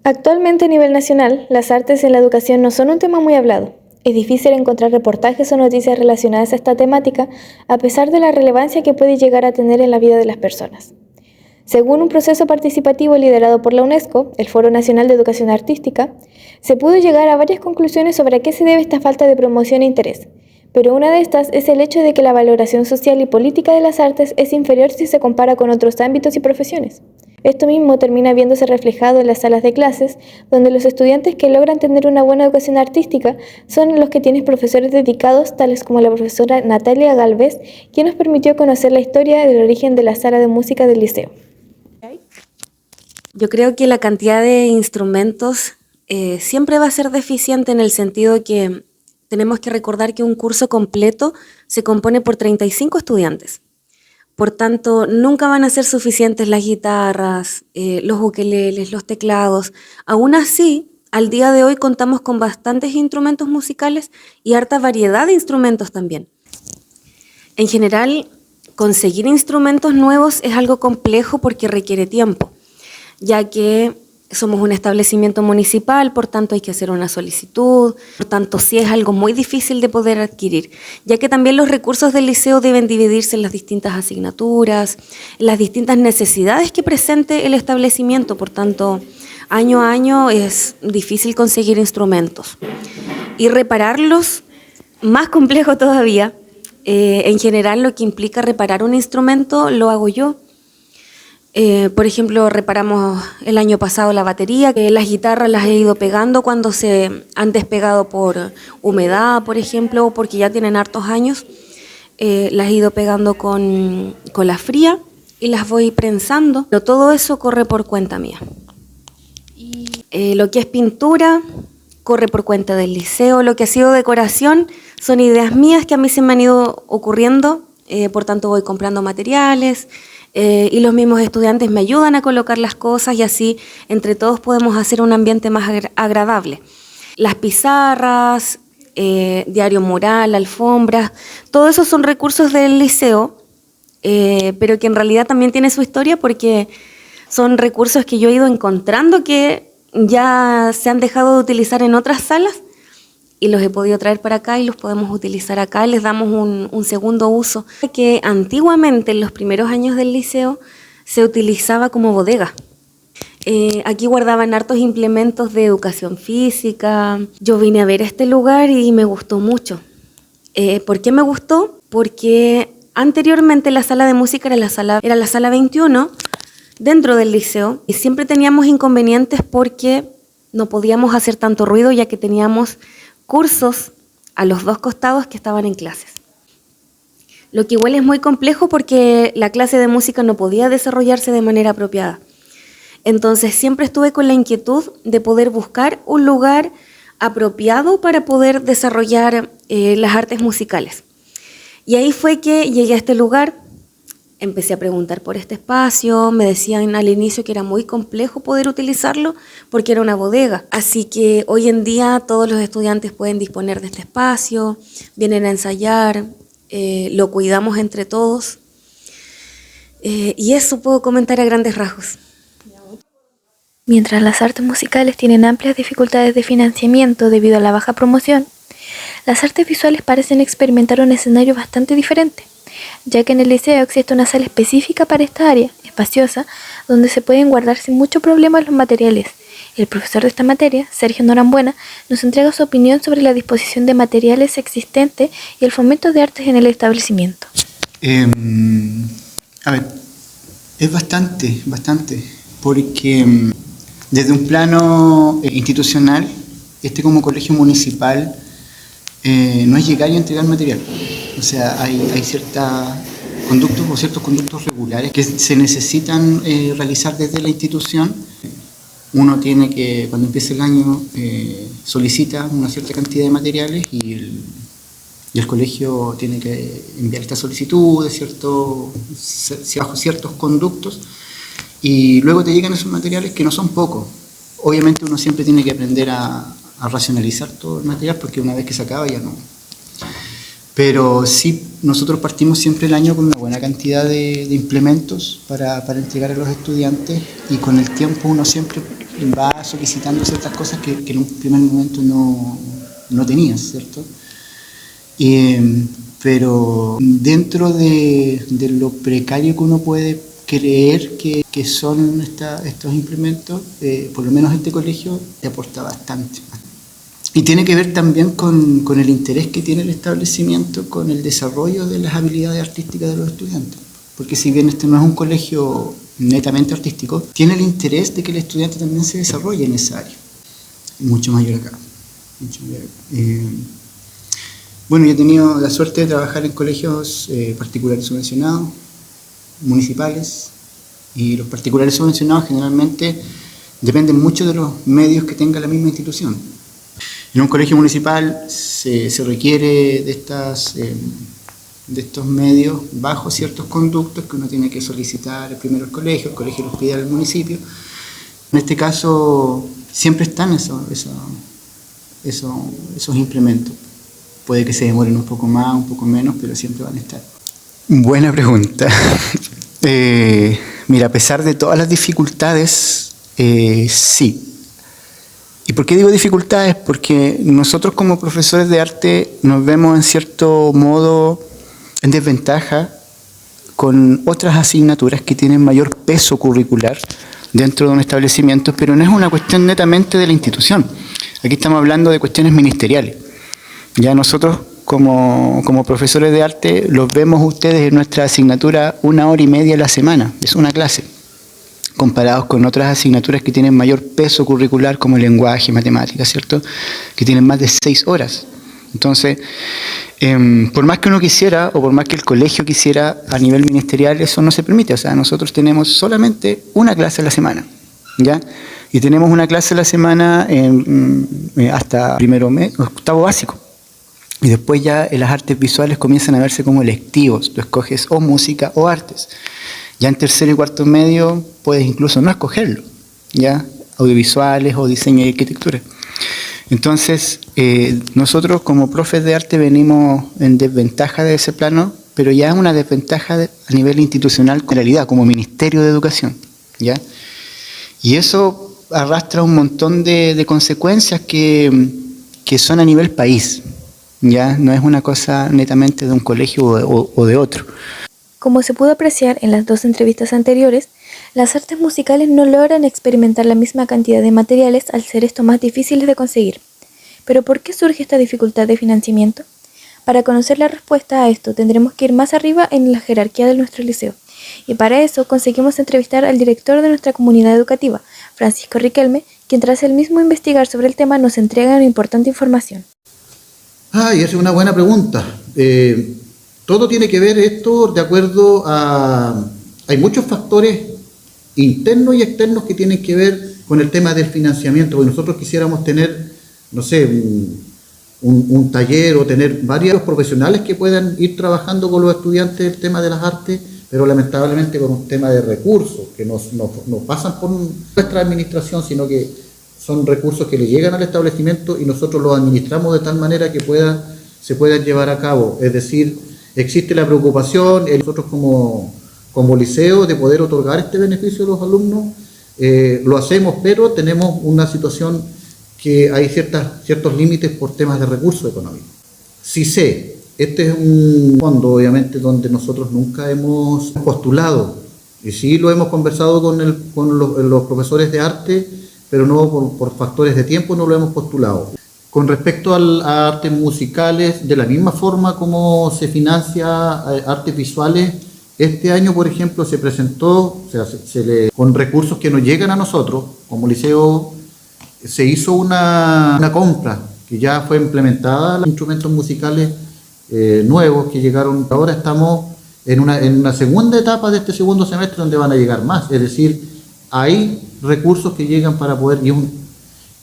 Actualmente a nivel nacional, las artes en la educación no son un tema muy hablado. Es difícil encontrar reportajes o noticias relacionadas a esta temática, a pesar de la relevancia que puede llegar a tener en la vida de las personas. Según un proceso participativo liderado por la UNESCO, el Foro Nacional de Educación Artística, se pudo llegar a varias conclusiones sobre a qué se debe esta falta de promoción e interés, pero una de estas es el hecho de que la valoración social y política de las artes es inferior si se compara con otros ámbitos y profesiones. Esto mismo termina viéndose reflejado en las salas de clases, donde los estudiantes que logran tener una buena educación artística son los que tienen profesores dedicados, tales como la profesora Natalia Galvez, quien nos permitió conocer la historia del origen de la sala de música del liceo. Yo creo que la cantidad de instrumentos siempre va a ser deficiente en el sentido que tenemos que recordar que un curso completo se compone por 35 estudiantes. Por tanto, nunca van a ser suficientes las guitarras, los ukeleles, los teclados. Aún así, al día de hoy contamos con bastantes instrumentos musicales y harta variedad de instrumentos también. En general, conseguir instrumentos nuevos es algo complejo porque requiere tiempo, ya que somos un establecimiento municipal, por tanto hay que hacer una solicitud, por tanto sí es algo muy difícil de poder adquirir, ya que también los recursos del liceo deben dividirse en las distintas asignaturas, las distintas necesidades que presente el establecimiento, por tanto año a año es difícil conseguir instrumentos. Y repararlos, más complejo todavía. En general lo que implica reparar un instrumento lo hago yo. Por ejemplo, reparamos el año pasado la batería, que las guitarras las he ido pegando cuando se han despegado por humedad, por ejemplo, o porque ya tienen hartos años. Las he ido pegando con la fría y las voy prensando. Pero todo eso corre por cuenta mía. Lo que es pintura corre por cuenta del liceo. Lo que ha sido decoración son ideas mías que a mí se me han ido ocurriendo. Por tanto, voy comprando materiales. Y los mismos estudiantes me ayudan a colocar las cosas y así entre todos podemos hacer un ambiente más agradable. Las pizarras, diario mural, alfombras, todo eso son recursos del liceo, pero que en realidad también tiene su historia porque son recursos que yo he ido encontrando que ya se han dejado de utilizar en otras salas y los he podido traer para acá y los podemos utilizar acá y les damos un segundo uso. Que antiguamente, en los primeros años del liceo, se utilizaba como bodega. Aquí guardaban hartos implementos de educación física. Yo vine a ver este lugar y me gustó mucho. ¿Por qué me gustó? Porque anteriormente la sala de música era la sala 21 dentro del liceo y siempre teníamos inconvenientes porque no podíamos hacer tanto ruido ya que teníamos cursos a los dos costados que estaban en clases. Lo que igual es muy complejo porque la clase de música no podía desarrollarse de manera apropiada. Entonces siempre estuve con la inquietud de poder buscar un lugar apropiado para poder desarrollar las artes musicales. Y ahí fue que llegué a este lugar, empecé a preguntar por este espacio, me decían al inicio que era muy complejo poder utilizarlo porque era una bodega. Así que hoy en día todos los estudiantes pueden disponer de este espacio, vienen a ensayar, lo cuidamos entre todos. Y eso puedo comentar a grandes rasgos. Mientras las artes musicales tienen amplias dificultades de financiamiento debido a la baja promoción, las artes visuales parecen experimentar un escenario bastante diferente, ya que en el liceo existe una sala específica para esta área, espaciosa, donde se pueden guardar sin mucho problema los materiales. El profesor de esta materia, Sergio Norambuena, nos entrega su opinión sobre la disposición de materiales existentes y el fomento de artes en el establecimiento. Es bastante, porque desde un plano institucional, como colegio municipal, no es llegar y entregar material. O sea, hay ciertos conductos regulares que se necesitan realizar desde la institución. Uno tiene que, cuando empieza el año, solicita una cierta cantidad de materiales y el colegio tiene que enviar esta solicitud bajo ciertos conductos y luego te llegan esos materiales que no son pocos. Obviamente uno siempre tiene que aprender a racionalizar todo el material porque una vez que se acaba ya no. Pero sí, nosotros partimos siempre el año con una buena cantidad de implementos para entregar a los estudiantes y con el tiempo uno siempre va solicitando ciertas cosas que en un primer momento no tenías, ¿cierto? Pero dentro de lo precario que uno puede creer que son estos implementos, por lo menos este colegio te aporta bastante. Y tiene que ver también con el interés que tiene el establecimiento con el desarrollo de las habilidades artísticas de los estudiantes. Porque si bien este no es un colegio netamente artístico, tiene el interés de que el estudiante también se desarrolle en esa área. Mucho mayor acá. Bueno, yo he tenido la suerte de trabajar en colegios particulares subvencionados, municipales, y los particulares subvencionados generalmente dependen mucho de los medios que tenga la misma institución. En un colegio municipal se requiere de estos medios bajo ciertos conductos que uno tiene que solicitar primero al colegio, el colegio los pide al municipio. En este caso siempre están esos implementos. Puede que se demoren un poco más, un poco menos, pero siempre van a estar. Buena pregunta. Mira, a pesar de todas las dificultades, sí. ¿Y por qué digo dificultades? Porque nosotros como profesores de arte nos vemos en cierto modo en desventaja con otras asignaturas que tienen mayor peso curricular dentro de un establecimiento, pero no es una cuestión netamente de la institución. Aquí estamos hablando de cuestiones ministeriales. Ya nosotros como profesores de arte los vemos ustedes en nuestra asignatura 1 hora y media a la semana, es una clase, comparados con otras asignaturas que tienen mayor peso curricular como lenguaje, matemáticas, ¿cierto? Que tienen más de 6 horas. Entonces, por más que uno quisiera o por más que el colegio quisiera a nivel ministerial, eso no se permite. O sea, nosotros tenemos solamente una clase a la semana, ¿ya? Y tenemos una clase a la semana hasta octavo básico. Y después ya las artes visuales comienzan a verse como electivos. Tú escoges o música o artes. Ya en tercero y cuarto medio puedes incluso no escogerlo, ya audiovisuales o diseño y arquitectura. Entonces, nosotros como profes de arte venimos en desventaja de ese plano, pero ya es una desventaja a nivel institucional, en realidad, como Ministerio de Educación, ¿ya? Y eso arrastra un montón de consecuencias que son a nivel país, ¿ya? No es una cosa netamente de un colegio o de otro. Como se pudo apreciar en las 2 entrevistas anteriores, las artes musicales no logran experimentar la misma cantidad de materiales al ser estos más difíciles de conseguir. ¿Pero por qué surge esta dificultad de financiamiento? Para conocer la respuesta a esto tendremos que ir más arriba en la jerarquía de nuestro liceo. Y para eso conseguimos entrevistar al director de nuestra comunidad educativa, Francisco Riquelme, quien tras él mismo investigar sobre el tema nos entrega una importante información. Esa es una buena pregunta. Todo tiene que ver esto de acuerdo a... Hay muchos factores internos y externos que tienen que ver con el tema del financiamiento, porque nosotros quisiéramos tener, no sé, un taller o tener varios profesionales que puedan ir trabajando con los estudiantes el tema de las artes, pero lamentablemente con un tema de recursos que no pasan por nuestra administración, sino que son recursos que le llegan al establecimiento y nosotros los administramos de tal manera que se puedan llevar a cabo. Es decir, existe la preocupación, nosotros como liceo, de poder otorgar este beneficio a los alumnos, lo hacemos, pero tenemos una situación que hay ciertos límites por temas de recursos económicos. Sí sé, este es un fondo, obviamente, donde nosotros nunca hemos postulado, y sí lo hemos conversado con los profesores de arte, pero no por factores de tiempo no lo hemos postulado. Con respecto a artes musicales, de la misma forma como se financia artes visuales, este año, por ejemplo, se presentó, o sea, con recursos que nos llegan a nosotros, como liceo, se hizo una compra que ya fue implementada, los instrumentos musicales nuevos que llegaron. Ahora estamos en una segunda etapa de este segundo semestre donde van a llegar más, es decir, hay recursos que llegan para poder, y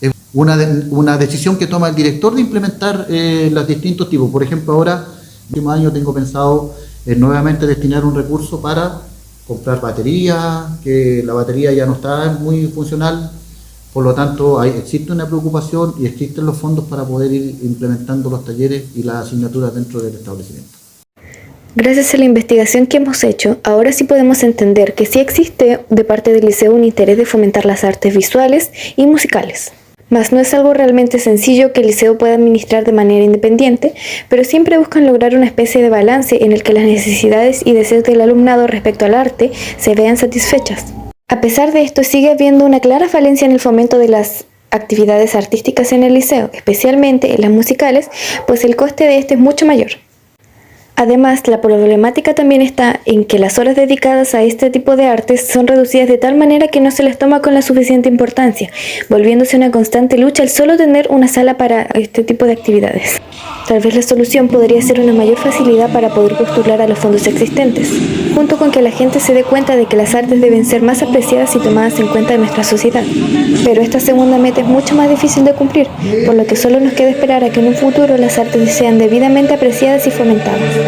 es una decisión que toma el director de implementar los distintos tipos. Por ejemplo, ahora, el último año tengo pensado nuevamente destinar un recurso para comprar batería, que la batería ya no está muy funcional, por lo tanto existe una preocupación y existen los fondos para poder ir implementando los talleres y las asignaturas dentro del establecimiento. Gracias a la investigación que hemos hecho, ahora sí podemos entender que sí existe de parte del liceo un interés de fomentar las artes visuales y musicales. Mas no es algo realmente sencillo que el liceo pueda administrar de manera independiente, pero siempre buscan lograr una especie de balance en el que las necesidades y deseos del alumnado respecto al arte se vean satisfechas. A pesar de esto, sigue habiendo una clara falencia en el fomento de las actividades artísticas en el liceo, especialmente en las musicales, pues el coste de este es mucho mayor. Además, la problemática también está en que las horas dedicadas a este tipo de artes son reducidas de tal manera que no se les toma con la suficiente importancia, volviéndose una constante lucha el solo tener una sala para este tipo de actividades. Tal vez la solución podría ser una mayor facilidad para poder postular a los fondos existentes, junto con que la gente se dé cuenta de que las artes deben ser más apreciadas y tomadas en cuenta en nuestra sociedad. Pero esta segunda meta es mucho más difícil de cumplir, por lo que solo nos queda esperar a que en un futuro las artes sean debidamente apreciadas y fomentadas.